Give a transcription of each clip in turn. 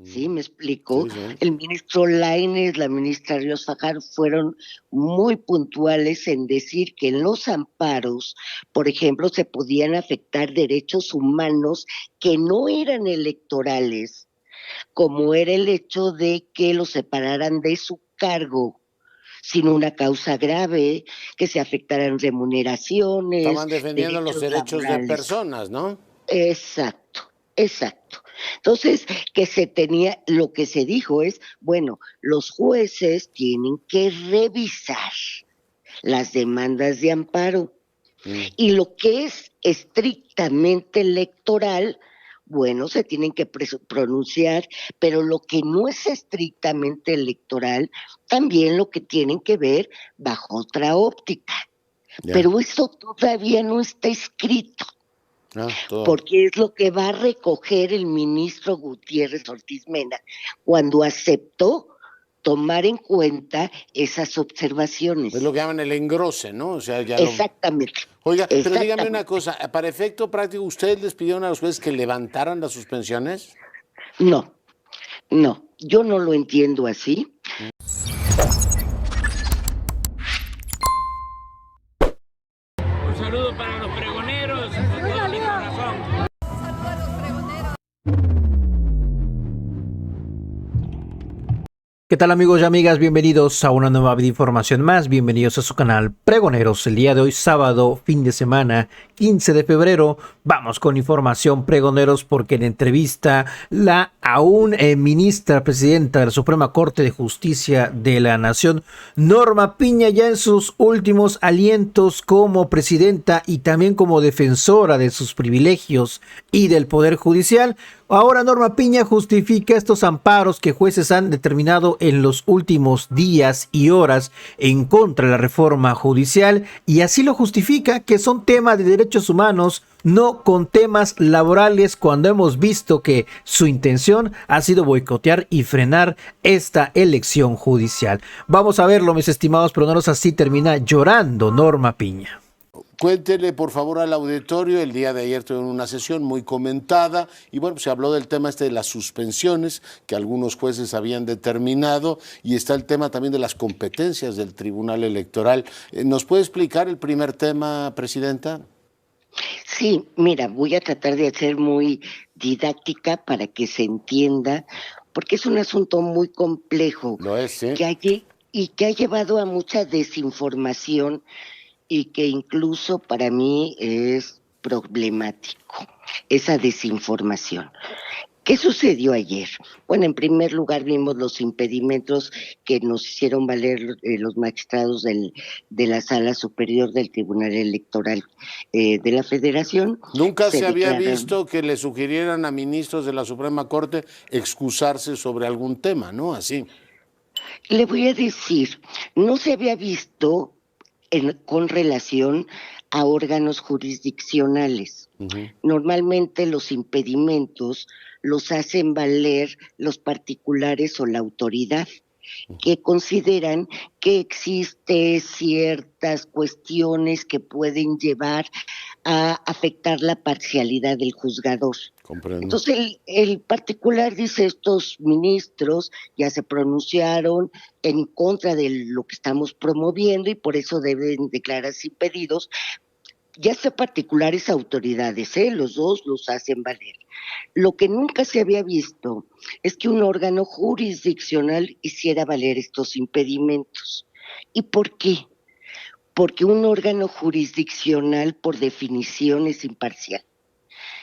¿Sí? ¿Me explico? Sí, sí. El ministro Lainez, la ministra Ríos Fajar fueron muy puntuales en decir que en los amparos, por ejemplo, se podían afectar derechos humanos que no eran electorales, como era el hecho de que los separaran de su cargo sin una causa grave, que se afectaran remuneraciones, Estaban defendiendo los derechos derechos de laborales. personas, ¿no? Exacto, exacto. Entonces, lo que se dijo es, bueno, los jueces tienen que revisar las demandas de amparo Mm. y lo que es estrictamente electoral, bueno, se tienen que pronunciar, pero lo que no es estrictamente electoral, también lo que tienen que ver bajo otra óptica. Ya. Pero eso todavía no está escrito, Todo. porque es lo que va a recoger el ministro Gutiérrez Ortiz Mena cuando aceptó tomar en cuenta esas Es lo observaciones. que llaman el engrose, ¿no? O sea, ya lo. Exactamente, Oiga, pero dígame una exactamente. cosa, para efecto práctico, ¿ustedes les pidieron a los jueces que levantaran las suspensiones? No, no, yo no lo entiendo así. Un saludo para los pregoneros de todo mi corazón. ¿Qué tal amigos y amigas? Bienvenidos a una nueva información más, bienvenidos a su canal Pregoneros. El día de hoy, sábado, fin de semana, 15 de febrero, vamos con información pregoneros porque en entrevista la aún ministra presidenta de la Suprema Corte de Justicia de la Nación, Norma Piña, ya en sus últimos alientos como presidenta y también como defensora de sus privilegios y del Poder Judicial. Ahora Norma Piña justifica estos amparos que jueces han determinado en los últimos días y horas en contra de la reforma judicial y así lo justifica que son temas de derechos humanos, no con temas laborales, cuando hemos visto que su intención ha sido boicotear y frenar esta elección judicial. Vamos a verlo, mis estimados pregoneros, así termina llorando Norma Piña. Cuéntele, por favor, al auditorio. El día de ayer tuvieron una sesión muy comentada y bueno, se habló del tema de las suspensiones que algunos jueces habían determinado y está el tema también de las competencias del Tribunal Electoral. ¿Nos puede explicar el primer tema, Presidenta? Sí, mira, voy a tratar de ser muy didáctica para que se entienda, porque es un asunto muy complejo Lo es, sí. y que ha llevado a mucha desinformación y que incluso para mí es problemático esa desinformación. ¿Qué sucedió ayer? Bueno, en primer lugar vimos los impedimentos que nos hicieron valer los magistrados de la Sala Superior del Tribunal Electoral de la Federación. Nunca Se se había declararon. visto que le sugirieran a ministros de la Suprema Corte excusarse sobre algún tema, ¿no? Así. Le voy a decir, no se había visto con relación a órganos jurisdiccionales. Normalmente los impedimentos los hacen valer los particulares o la autoridad, que consideran que existe ciertas cuestiones que pueden llevar a afectar la parcialidad del juzgador. Comprendo. Entonces el particular dice, estos ministros ya se pronunciaron en contra de lo que estamos promoviendo y por eso deben declararse impedidos, ya sea particulares autoridades, los dos los hacen valer. Lo que nunca se había visto es que un órgano jurisdiccional hiciera valer estos impedimentos. ¿Y por qué? Porque un órgano jurisdiccional por definición es imparcial.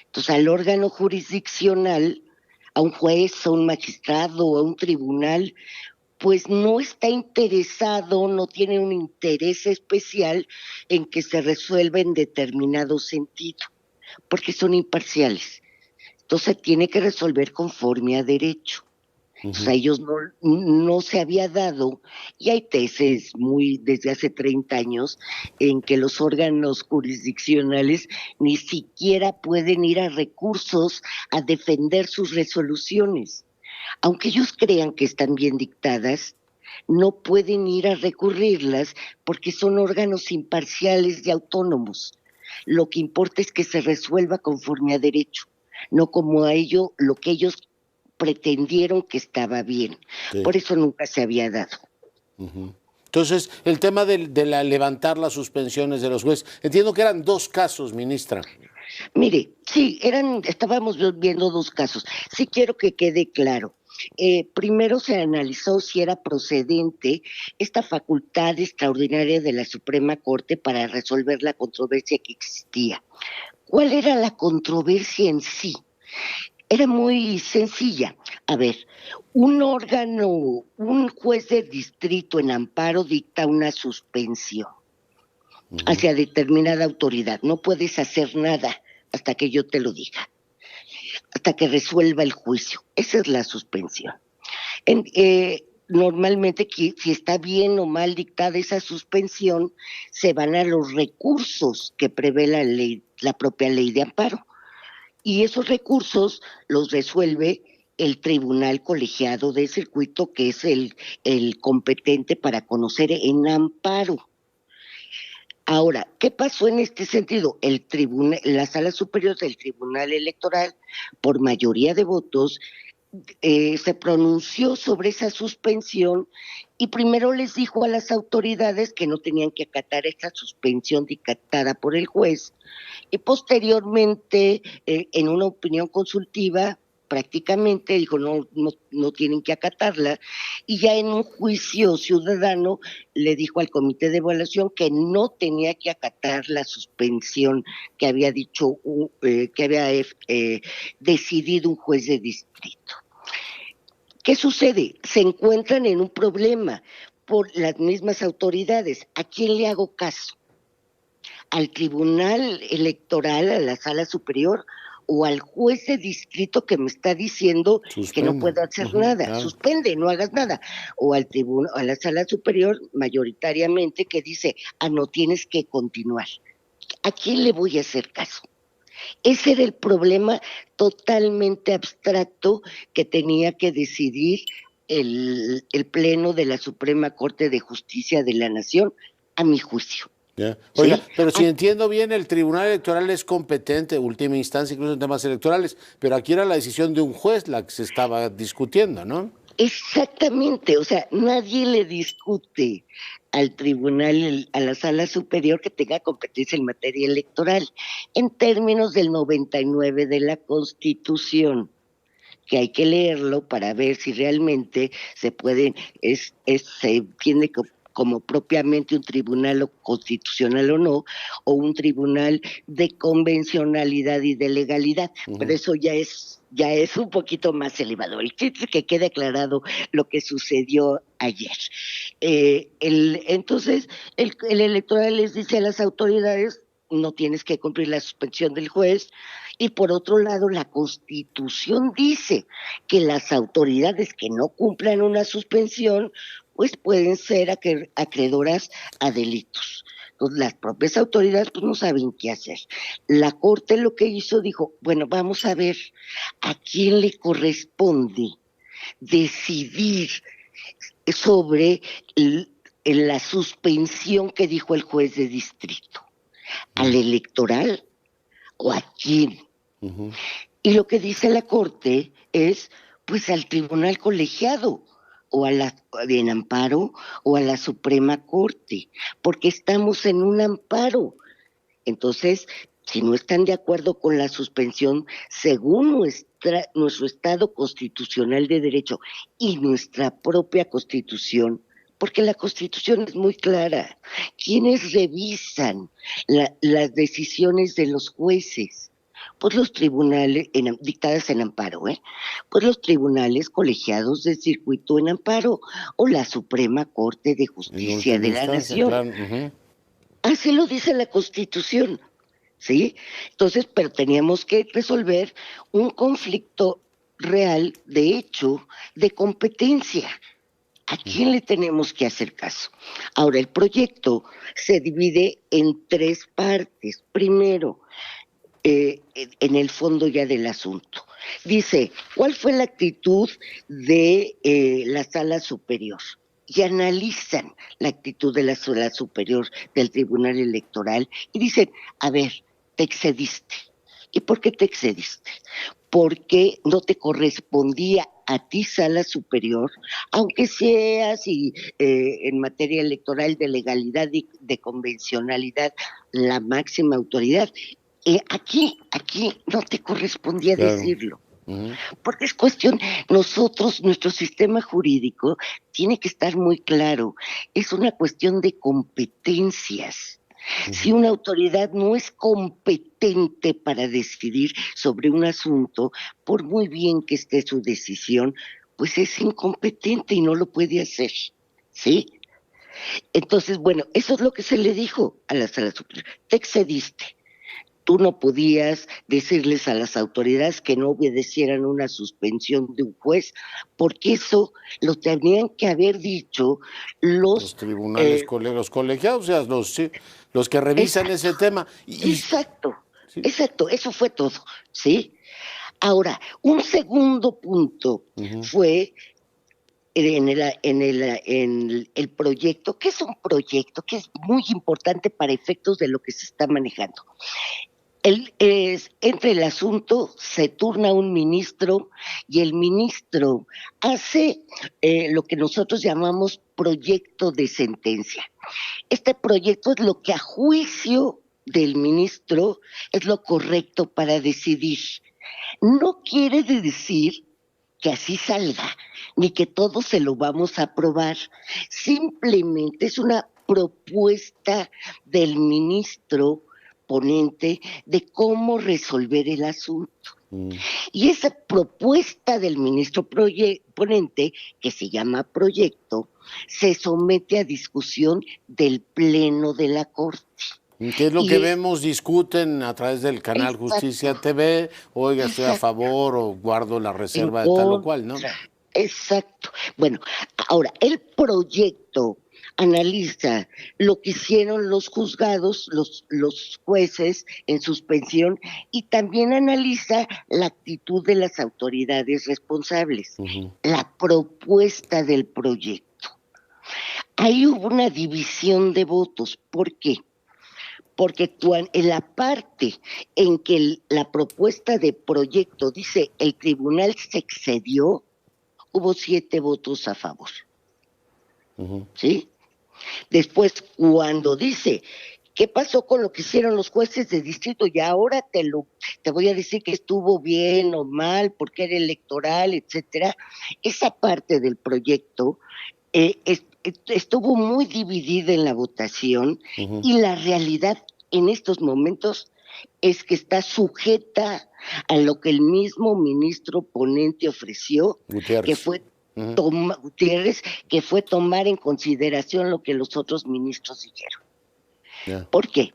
Entonces al órgano jurisdiccional, a un juez, a un magistrado, a un tribunal, pues no está interesado, no tiene un interés especial en que se resuelva en determinado sentido, porque son imparciales. Entonces tiene que resolver conforme a derecho. Entonces a ellos no se había dado, y hay tesis desde hace 30 años en que los órganos jurisdiccionales ni siquiera pueden ir a recursos a defender sus resoluciones. Aunque ellos crean que están bien dictadas, no pueden ir a recurrirlas porque son órganos imparciales y autónomos. Lo que importa es que se resuelva conforme a derecho, no como a ello lo que ellos pretendieron que estaba bien. Sí. Por eso nunca se había dado. Entonces, el tema de levantar las suspensiones de los jueces, entiendo que eran 2 casos, ministra. Mire, sí, estábamos viendo 2 casos. Sí quiero que quede claro. Primero se analizó si era procedente esta facultad extraordinaria de la Suprema Corte para resolver la controversia que existía. ¿Cuál era la controversia en sí? Era muy sencilla. A ver, un juez de distrito en amparo dicta una suspensión hacia determinada autoridad. No puedes hacer nada hasta que yo te lo diga, hasta que resuelva el juicio. Esa es la suspensión. Normalmente, si está bien o mal dictada esa suspensión, se van a los recursos que prevé la propia ley de amparo. Y esos recursos los resuelve el tribunal colegiado de circuito, que es el competente para conocer en amparo. Ahora, ¿qué pasó en este sentido? La Sala Superior del Tribunal Electoral, por mayoría de votos, se pronunció sobre esa suspensión y primero les dijo a las autoridades que no tenían que acatar esa suspensión dictada por el juez, y posteriormente, en una opinión consultiva, prácticamente dijo no tienen que acatarla, y ya en un juicio ciudadano le dijo al comité de evaluación que no tenía que acatar la suspensión que había dicho, que había decidido un juez de distrito. ¿Qué sucede? Se encuentran en un problema por las mismas autoridades. ¿A quién le hago caso? ¿Al tribunal electoral, a la Sala Superior, o al juez de distrito que me está diciendo que no puedo hacer nada? Claro. Suspende, no hagas nada. O al tribunal, a la Sala Superior, mayoritariamente, que dice, no tienes que continuar. ¿A quién le voy a hacer caso? Ese era el problema totalmente abstracto que tenía que decidir el Pleno de la Suprema Corte de Justicia de la Nación, a mi juicio. Yeah. Oiga, ¿sí? Pero si entiendo bien, el Tribunal Electoral es competente, última instancia, incluso en temas electorales, pero aquí era la decisión de un juez la que se estaba discutiendo, ¿no? Exactamente, o sea, nadie le discute al tribunal, a la Sala Superior, que tenga competencia en materia electoral, en términos del 99 de la Constitución, que hay que leerlo para ver si realmente se entiende como propiamente un tribunal constitucional o no, o un tribunal de convencionalidad y de legalidad, pero eso ya es un poquito más elevado. El chiste es que quede aclarado lo que sucedió ayer. Entonces, el electoral les dice a las autoridades, no tienes que cumplir la suspensión del juez, y por otro lado, la Constitución dice que las autoridades que no cumplan una suspensión, pues pueden ser acreedoras a delitos. Entonces, las propias autoridades pues no saben qué hacer. La Corte lo que hizo, dijo, bueno, vamos a ver a quién le corresponde decidir sobre la suspensión que dijo el juez de distrito. ¿Al electoral o a quién? Y lo que dice la Corte es, pues, al tribunal colegiado, o en amparo, o a la Suprema Corte, porque estamos en un amparo. Entonces, si no están de acuerdo con la suspensión, según nuestro Estado constitucional de derecho y nuestra propia Constitución, porque la Constitución es muy clara, ¿quiénes revisan las decisiones de los jueces? Pues los tribunales dictadas en amparo, pues los tribunales colegiados de circuito en amparo, o la Suprema Corte de Justicia de la Nación. Claro. Así lo dice la Constitución, ¿sí? Entonces, pero teníamos que resolver un conflicto real, de hecho, de competencia. ¿A quién le tenemos que hacer caso? Ahora, el proyecto se divide en 3 partes. Primero, en el fondo ya del asunto. Dice, ¿cuál fue la actitud de la Sala Superior? Y analizan la actitud de la Sala Superior del Tribunal Electoral y dicen, a ver, te excediste. ¿Y por qué te excediste? Porque no te correspondía a ti, Sala Superior, aunque seas en materia electoral de legalidad y de convencionalidad la máxima autoridad. Aquí no te correspondía Claro. decirlo. Ujú. Porque es cuestión, nuestro sistema jurídico tiene que estar muy claro, es una cuestión de competencias. Si una autoridad no es competente para decidir sobre un asunto, por muy bien que esté su decisión, pues es incompetente y no lo puede hacer, ¿sí? Entonces, bueno, eso es lo que se le dijo a la Sala Superior. Te excediste. Tú no podías decirles a las autoridades que no obedecieran una suspensión de un juez, porque eso lo tenían que haber dicho Los tribunales, eh, los colegiados, o sea, los que revisan exacto, ese tema. exacto, Sí. exacto, eso fue todo, ¿sí? Ahora, un segundo punto fue en el proyecto, que es un proyecto que es muy importante para efectos de lo que se está manejando. Entre el asunto, se turna un ministro y el ministro hace lo que nosotros llamamos proyecto de sentencia. Este proyecto es lo que a juicio del ministro es lo correcto para decidir. No quiere decir que así salga, ni que todo se lo vamos a aprobar. Simplemente es una propuesta del ministro ponente de cómo resolver el asunto. Y esa propuesta del ministro ponente, que se llama proyecto, se somete a discusión del Pleno de la Corte. ¿Qué es lo Y que vemos? Discuten a través del canal exacto, Justicia TV, oiga, estoy a exacto, favor o guardo la en reserva de tal o cual, ¿no? contra. Exacto. Bueno, ahora, el proyecto analiza lo que hicieron los juzgados, los jueces en suspensión, y también analiza la actitud de las autoridades responsables, la propuesta del proyecto. Ahí hubo una división de votos. ¿Por qué? Porque en la parte en que la propuesta de proyecto dice el tribunal se excedió, hubo 7 votos a favor. ¿Sí? Después, cuando dice, ¿qué pasó con lo que hicieron los jueces de distrito? Y ahora te voy a decir que estuvo bien o mal, porque era electoral, etcétera. Esa parte del proyecto estuvo muy dividida en la votación y la realidad en estos momentos es que está sujeta a lo que el mismo ministro ponente ofreció, Gutiérrez. que fue Gutiérrez, que fue tomar en consideración lo que los otros ministros dijeron. Yeah. ¿Por qué?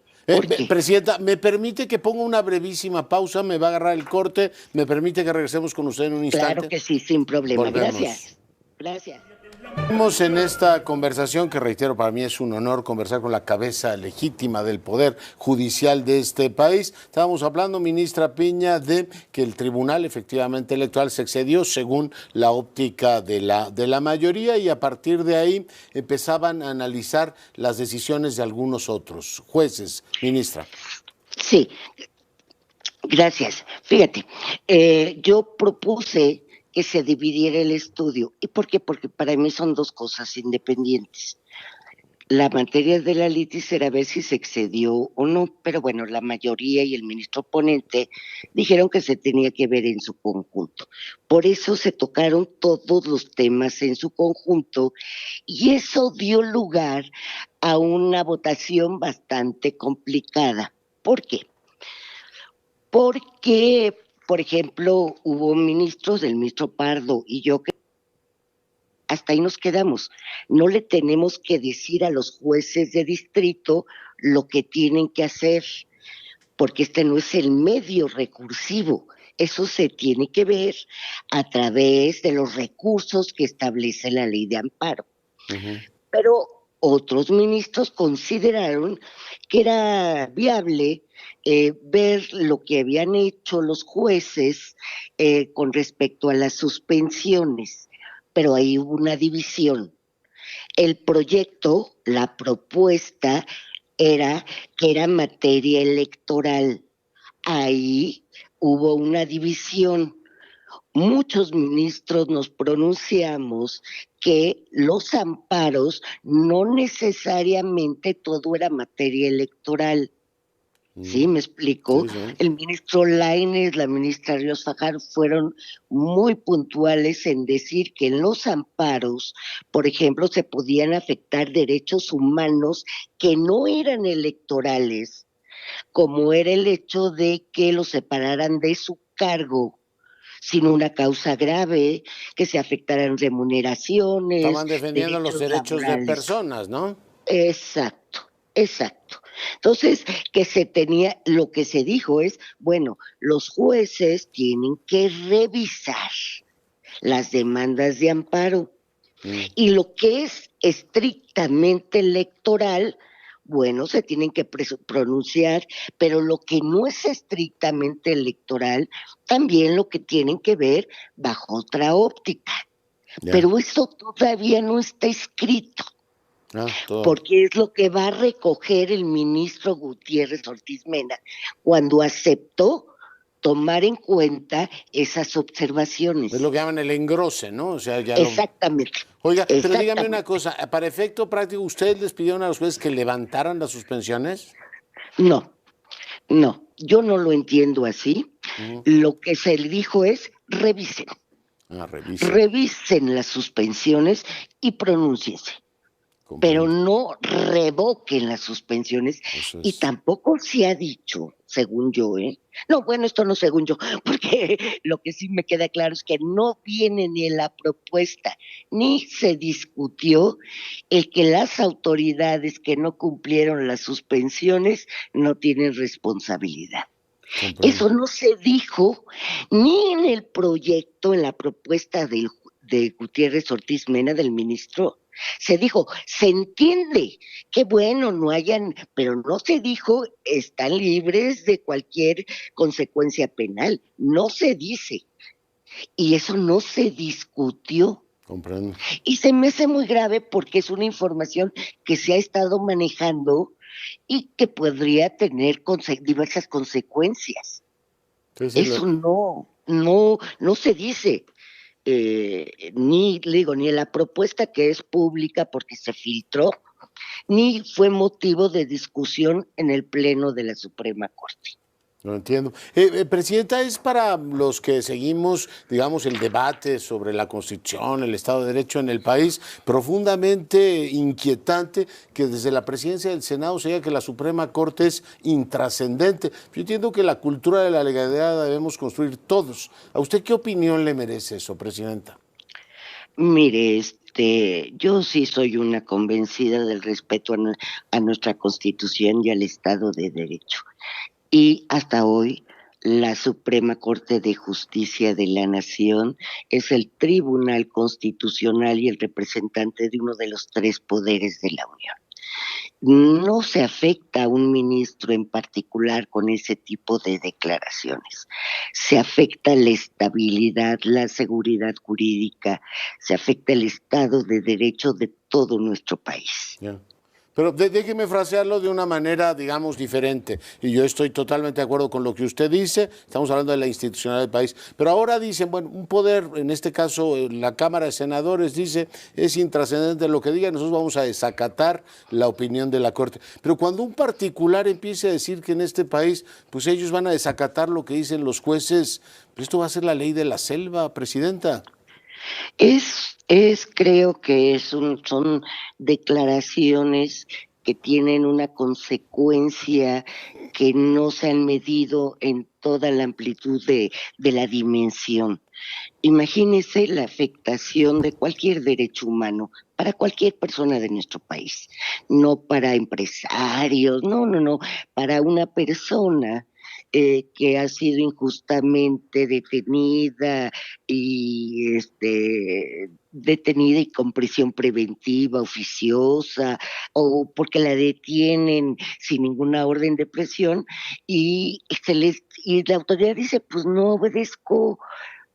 Presidenta, ¿me permite que ponga una brevísima pausa? Me va a agarrar el corte. ¿Me permite que regresemos con usted en un instante? Claro que sí, sin problema. Volvemos. Gracias. Estamos en esta conversación que, reitero, para mí es un honor conversar con la cabeza legítima del Poder Judicial de este país. Estábamos hablando, ministra Piña, de que el Tribunal efectivamente electoral se excedió según la óptica de la mayoría, y a partir de ahí empezaban a analizar las decisiones de algunos otros jueces. Ministra. Sí, gracias. Fíjate, yo propuse que se dividiera el estudio. ¿Y por qué? Porque para mí son dos cosas independientes. La materia de la litis era ver si se excedió o no, pero bueno, la mayoría y el ministro ponente dijeron que se tenía que ver en su conjunto. Por eso se tocaron todos los temas en su conjunto y eso dio lugar a una votación bastante complicada. ¿Por qué? Porque, por ejemplo, hubo ministros, el ministro Pardo y yo, que hasta ahí nos quedamos. No le tenemos que decir a los jueces de distrito lo que tienen que hacer, porque este no es el medio recursivo. Eso se tiene que ver a través de los recursos que establece la ley de amparo. Pero otros ministros consideraron que era viable ver lo que habían hecho los jueces con respecto a las suspensiones, pero ahí hubo una división. El proyecto, la propuesta, era que era materia electoral. Ahí hubo una división. muchos ministros nos pronunciamos que los amparos no necesariamente todo era materia electoral. ¿Sí? ¿Me explico? Sí, sí. El ministro Lainez, la ministra Ríos Fajardo fueron muy puntuales en decir que en los amparos, por ejemplo, se podían afectar derechos humanos que no eran electorales, como era el hecho de que los separaran de su cargo sin una causa grave, que se afectaran remuneraciones, Estaban defendiendo los derechos derechos de laborales. personas, ¿no? Exacto, exacto. Entonces, lo que se dijo es, bueno, los jueces tienen que revisar las demandas de amparo y lo que es estrictamente electoral, bueno, se tienen que pronunciar, pero lo que no es estrictamente electoral, también lo que tienen que ver bajo otra óptica. Ya. Pero eso todavía no está escrito. Todo. Porque es lo que va a recoger el ministro Gutiérrez Ortiz Mena cuando aceptó tomar en cuenta esas observaciones. Es lo que llaman el engrose, ¿no? O sea, ya Exactamente. Oiga, pero dígame Exactamente. una cosa, para efecto práctico, ¿ustedes les pidieron a los jueces que levantaran las suspensiones? No, yo no lo entiendo así. Lo que se le dijo es revisen. Revisen. Revisen las suspensiones y pronúnciense. Pero no revoquen las suspensiones y tampoco se ha dicho, según yo, no, bueno, esto no según yo, porque lo que sí me queda claro es que no viene ni en la propuesta, ni se discutió el que las autoridades que no cumplieron las suspensiones no tienen responsabilidad. Comprendo. Eso no se dijo ni en el proyecto, en la propuesta de Gutiérrez Ortiz Mena, del ministro. Se dijo, se entiende que bueno, no hayan, pero no se dijo, están libres de cualquier consecuencia penal. No se dice. Y eso no se discutió. Comprendo. Y se me hace muy grave porque es una información que se ha estado manejando y que podría tener diversas consecuencias. Sí, eso no se dice. Ni en la propuesta que es pública porque se filtró, ni fue motivo de discusión en el Pleno de la Suprema Corte. No entiendo. Presidenta, es para los que seguimos, digamos, el debate sobre la Constitución, el Estado de Derecho en el país, profundamente inquietante que desde la presidencia del Senado se diga que la Suprema Corte es intrascendente. Yo entiendo que la cultura de la legalidad la debemos construir todos. ¿A usted qué opinión le merece eso, presidenta? Mire, yo sí soy una convencida del respeto a nuestra Constitución y al Estado de Derecho. Y hasta hoy, la Suprema Corte de Justicia de la Nación es el Tribunal Constitucional y el representante de uno de los tres poderes de la Unión. No se afecta a un ministro en particular con ese tipo de declaraciones. Se afecta la estabilidad, la seguridad jurídica, se afecta el Estado de Derecho de todo nuestro país. Yeah. Pero déjeme frasearlo de una manera, digamos, diferente. Y yo estoy totalmente de acuerdo con lo que usted dice. Estamos hablando de la institucionalidad del país. Pero ahora dicen, bueno, un poder, en este caso la Cámara de Senadores, dice, es intrascendente lo que diga, nosotros vamos a desacatar la opinión de la Corte. Pero cuando un particular empiece a decir que en este país, pues ellos van a desacatar lo que dicen los jueces, pues esto va a ser la ley de la selva, presidenta. Creo que son declaraciones que tienen una consecuencia que no se han medido en toda la amplitud de la dimensión. Imagínese la afectación de cualquier derecho humano para cualquier persona de nuestro país, no para empresarios, no, para una persona que ha sido injustamente detenida y con prisión preventiva oficiosa o porque la detienen sin ninguna orden de prisión y la autoridad dice, pues no obedezco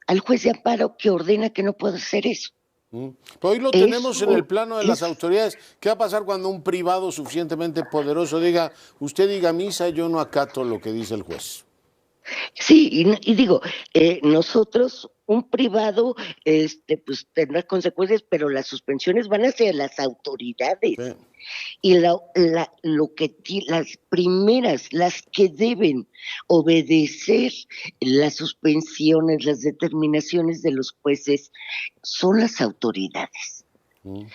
al juez de amparo que ordena que no puedo hacer eso. Pero hoy lo tenemos en el plano de las autoridades. ¿Qué va a pasar cuando un privado suficientemente poderoso diga, usted diga misa, yo no acato lo que dice el juez? Sí, y digo, nosotros un privado, pues tendrá consecuencias, pero las suspensiones van hacia las autoridades. Sí. Y las primeras, las que deben obedecer las suspensiones, las determinaciones de los jueces, son las autoridades.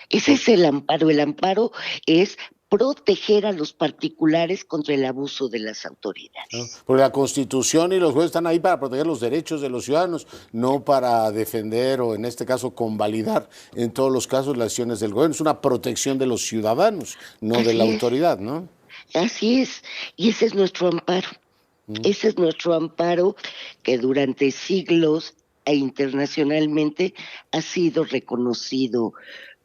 Ese es el amparo. El amparo es proteger a los particulares contra el abuso de las autoridades. Porque la Constitución y los jueces están ahí para proteger los derechos de los ciudadanos, no para defender o en este caso convalidar en todos los casos las acciones del gobierno. Es una protección de los ciudadanos, no de la autoridad, ¿no? Así es, y ese es nuestro amparo. Ese es nuestro amparo que durante siglos e internacionalmente ha sido reconocido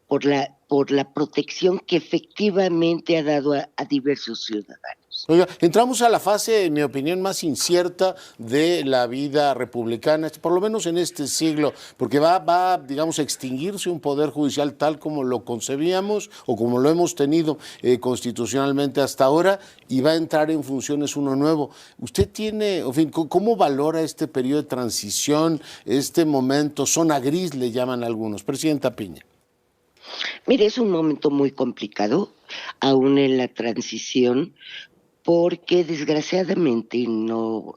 por la protección que efectivamente ha dado a diversos ciudadanos. Oiga, entramos a la fase, en mi opinión, más incierta de la vida republicana, por lo menos en este siglo, porque va, digamos, a extinguirse un poder judicial tal como lo concebíamos o como lo hemos tenido constitucionalmente hasta ahora, y va a entrar en funciones uno nuevo. ¿Usted tiene, en fin, cómo valora este periodo de transición, este momento, zona gris le llaman algunos? Presidenta Piña. Mire, es un momento muy complicado, aún en la transición, porque desgraciadamente, no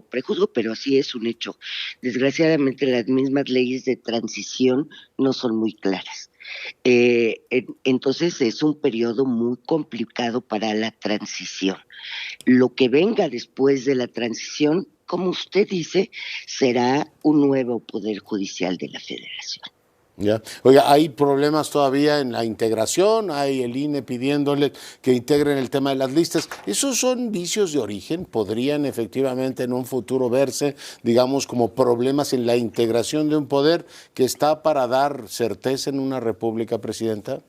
prejuzgo, pero así es un hecho, desgraciadamente las mismas leyes de transición no son muy claras. Entonces es un periodo muy complicado para la transición. Lo que venga después de la transición, como usted dice, será un nuevo Poder Judicial de la Federación. Ya. Oiga, ¿hay problemas todavía en la integración? ¿Hay el INE pidiéndole que integren el tema de las listas? ¿Esos son vicios de origen? ¿Podrían efectivamente en un futuro verse, digamos, como problemas en la integración de un poder que está para dar certeza en una república, Presidenta?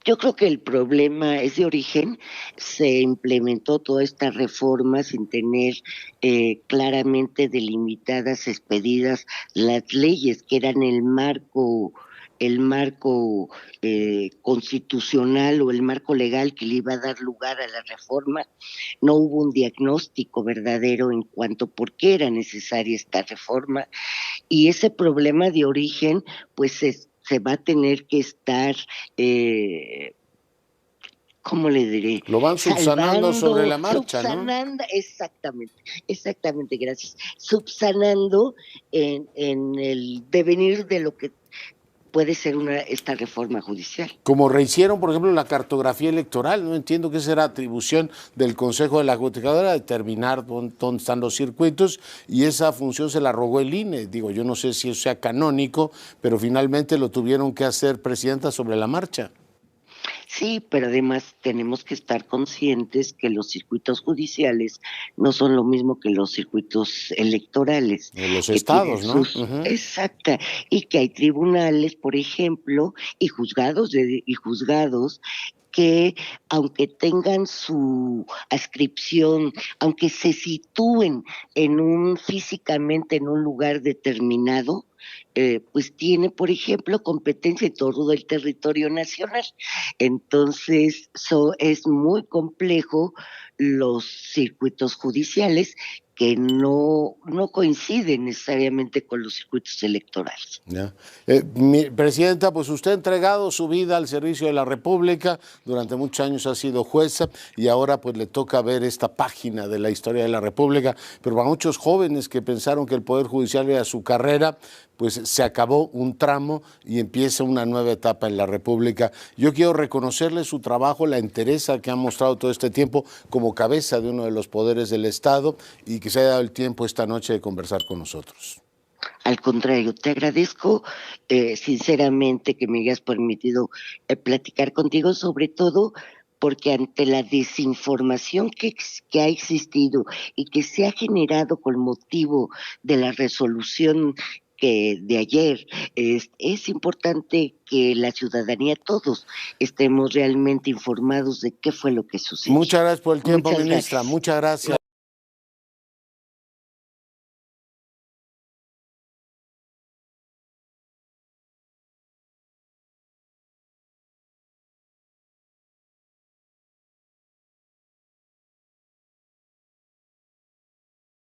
Yo creo que el problema es de origen. Se implementó toda esta reforma sin tener claramente delimitadas, expedidas las leyes que eran el marco constitucional o el marco legal que le iba a dar lugar a la reforma. No hubo un diagnóstico verdadero en cuanto a por qué era necesaria esta reforma, y ese problema de origen pues se va a tener que estar, ¿cómo le diré? Lo van subsanando sobre la marcha, subsanando, ¿no? Exactamente, gracias. Subsanando en el devenir de lo que puede ser esta reforma judicial. Como rehicieron, por ejemplo, la cartografía electoral, no entiendo que esa era atribución del Consejo de la Judicatura, determinar dónde están los circuitos, y esa función se la rogó el INE. Digo, yo no sé si eso sea canónico, pero finalmente lo tuvieron que hacer, Presidenta, sobre la marcha. Sí, pero además tenemos que estar conscientes que los circuitos judiciales no son lo mismo que los circuitos electorales. De los estados, ¿no? Exacta, y que hay tribunales, por ejemplo, y juzgados que aunque tengan su adscripción, aunque se sitúen físicamente en un lugar determinado, pues tiene, por ejemplo, competencia en todo el territorio nacional. Entonces, es muy complejo los circuitos judiciales que no coinciden necesariamente con los circuitos electorales. Ya. Presidenta, pues usted ha entregado su vida al servicio de la República, durante muchos años ha sido jueza y ahora pues le toca ver esta página de la historia de la República, pero para muchos jóvenes que pensaron que el Poder Judicial era su carrera, pues se acabó un tramo y empieza una nueva etapa en la República. Yo quiero reconocerle su trabajo, la entereza que ha mostrado todo este tiempo como cabeza de uno de los poderes del Estado, y que se haya dado el tiempo esta noche de conversar con nosotros. Al contrario, te agradezco sinceramente que me hayas permitido platicar contigo, sobre todo porque ante la desinformación que ha existido y que se ha generado con motivo de la resolución de ayer, es importante que la ciudadanía, todos, estemos realmente informados de qué fue lo que sucedió. Muchas gracias por el tiempo, Muchas ministra. gracias. Muchas gracias.